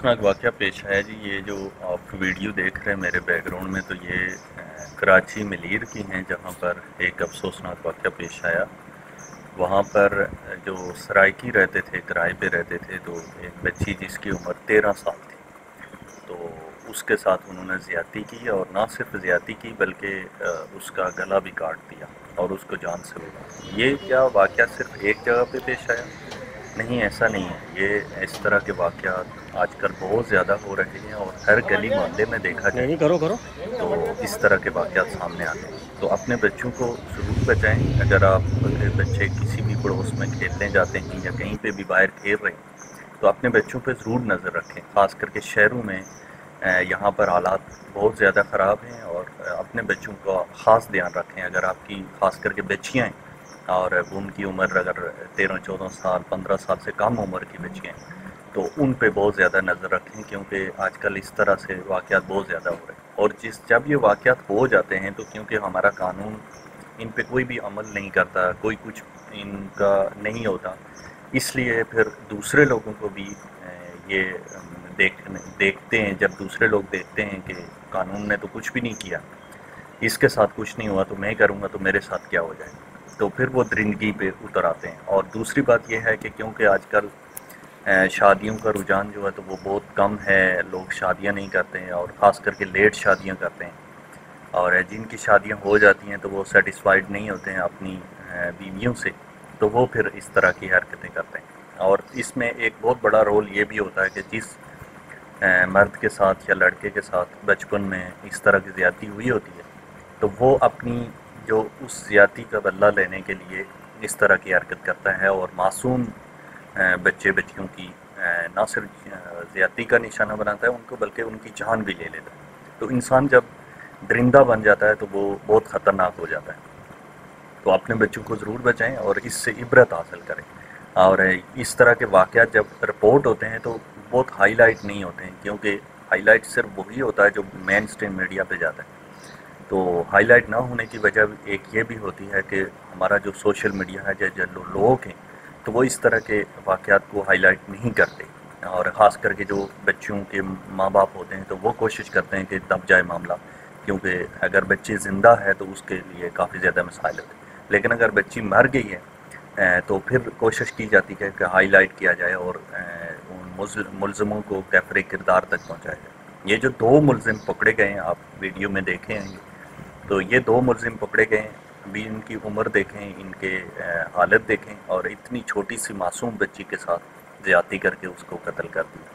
अफसोसनाक वाक़या पेश आया जी। ये जो आप वीडियो देख रहे हैं मेरे बैकग्राउंड में, तो ये कराची मिलीर की हैं, जहाँ पर एक अफसोसनाक वाक़या पेश आया। वहाँ पर जो सराइकी रहते थे, किराए पे रहते थे, तो एक बच्ची जिसकी उम्र 13 साल थी, तो उसके साथ उन्होंने ज़्यादती की, और ना सिर्फ ज़्यादती की बल्कि उसका गला भी काट दिया और उसको जान से मारा। ये क्या वाक़या सिर्फ एक जगह पे पेश आया? नहीं, ऐसा नहीं है। ये इस तरह के वाक़यात आजकल बहुत ज़्यादा हो रहे हैं, और हर गली मोहल्ले में देखा नहीं नहीं, जाए करो करो। तो इस तरह के वाक़यात सामने आते हैं। तो अपने बच्चों को ज़रूर बचाएं। अगर आपके बच्चे किसी भी पड़ोस में खेलने जाते हैं या कहीं पे भी बाहर खेल रहे हैं, तो अपने बच्चों पे ज़रूर नज़र रखें। ख़ास करके शहरों में यहाँ पर हालात बहुत ज़्यादा ख़राब हैं, और अपने बच्चों का ख़ास ध्यान रखें। अगर आपकी ख़ास करके बच्चियाँ हैं और उनकी उम्र अगर 13-14 साल, 15 साल से कम उम्र की बच्चियाँ हैं, तो उन पे बहुत ज़्यादा नज़र रखें, क्योंकि आजकल इस तरह से वाक़यात बहुत ज़्यादा हो रहे हैं। और जब ये वाक़यात हो जाते हैं, तो क्योंकि हमारा कानून इन पे कोई भी अमल नहीं करता, कोई कुछ इनका नहीं होता, इसलिए फिर दूसरे लोगों को भी ये देखते हैं। जब दूसरे लोग देखते हैं कि कानून ने तो कुछ भी नहीं किया, इसके साथ कुछ नहीं हुआ, तो मैं करूँगा तो मेरे साथ क्या हो जाएगा, तो फिर वो दरिंदगी पे उतर आते हैं। और दूसरी बात ये है कि क्योंकि आजकल शादियों का रुझान जो है तो वो बहुत कम है, लोग शादियां नहीं करते हैं, और ख़ास करके लेट शादियां करते हैं। और जिनकी शादियां हो जाती हैं तो वो सेटिस्फाइड नहीं होते हैं अपनी बीवियों से, तो वो फिर इस तरह की हरकतें करते हैं। और इसमें एक बहुत बड़ा रोल ये भी होता है कि जिस मर्द के साथ या लड़के के साथ बचपन में इस तरह की ज़्यादती हुई होती है, तो वो अपनी जो उस ज़्यादती का बदला लेने के लिए इस तरह की हरकत करता है, और मासूम बच्चे बच्चियों की ना सिर्फ ज़्यादती का निशाना बनाता है उनको, बल्कि उनकी जान भी ले लेता है। तो इंसान जब दरिंदा बन जाता है तो वो बहुत ख़तरनाक हो जाता है। तो अपने बच्चों को ज़रूर बचाएं और इससे इबरत हासिल करें। और इस तरह के वाक़यात जब रिपोर्ट होते हैं तो बहुत हाईलाइट नहीं होते हैं, क्योंकि हाईलाइट सिर्फ वही होता है जो मेन स्ट्रीम मीडिया पे जाता है। तो हाईलाइट ना होने की वजह एक ये भी होती है कि हमारा जो सोशल मीडिया है, जो लोग हैं, तो वो इस तरह के वाक़यात को हाईलाइट नहीं करते। और ख़ास करके जो बच्चों के माँ बाप होते हैं, तो वो कोशिश करते हैं कि दब जाए मामला, क्योंकि अगर बच्ची ज़िंदा है तो उसके लिए काफ़ी ज़्यादा मसाइल होते हैं। लेकिन अगर बच्ची मर गई है, तो फिर कोशिश की जाती है कि हाईलाइट किया जाए और उन मुलज़िमों को कैफ़रे किरदार तक पहुँचाया जाए। ये जो 2 मुलज़िम पकड़े गए हैं, आप वीडियो में देखे हैं, तो ये 2 मुलज़िम पकड़े गए हैं। अभी इनकी उम्र देखें, इनके हालत देखें, और इतनी छोटी सी मासूम बच्ची के साथ ज़्यादती करके उसको कत्ल कर दिया।